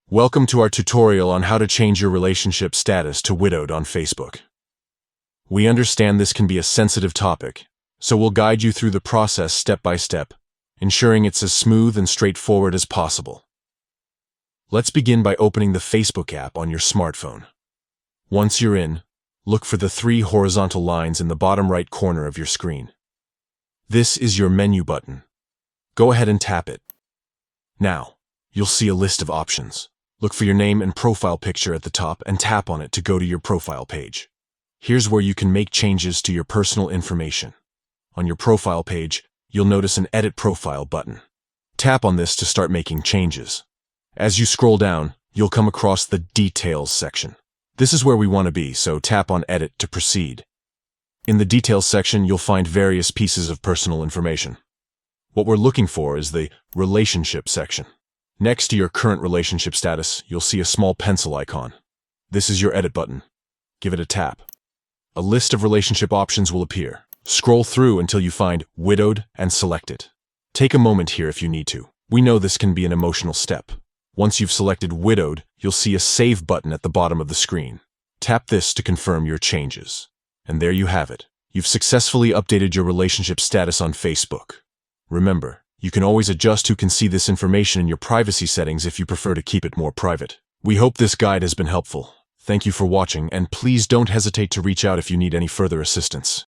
Welcome to our tutorial on how to change your relationship status to widowed on Facebook. We understand this can be a sensitive topic, so we'll guide you through the process step by step, ensuring it's as smooth and straightforward as possible. Let's begin by opening the Facebook app on your smartphone. Once you're in, look for the 3 horizontal lines in the bottom right corner of your screen. This is your menu button. Go ahead and tap it. Now, you'll see a list of options. Look for your name and profile picture at the top and tap on it to go to your profile page. Here's where you can make changes to your personal information. On your profile page, you'll notice an Edit Profile button. Tap on this to start making changes. As you scroll down, you'll come across the Details section. This is where we want to be, so tap on Edit to proceed. In the Details section, you'll find various pieces of personal information. What we're looking for is the Relationship section. Next to your current relationship status, you'll see a small pencil icon. This is your Edit button. Give it a tap. A list of relationship options will appear. Scroll through until you find Widowed and select it. Take a moment here if you need to. We know this can be an emotional step. Once you've selected Widowed, you'll see a Save button at the bottom of the screen. Tap this to confirm your changes. And there you have it. You've successfully updated your relationship status on Facebook. Remember, you can always adjust who can see this information in your privacy settings if you prefer to keep it more private. We hope this guide has been helpful. Thank you for watching, and please don't hesitate to reach out if you need any further assistance.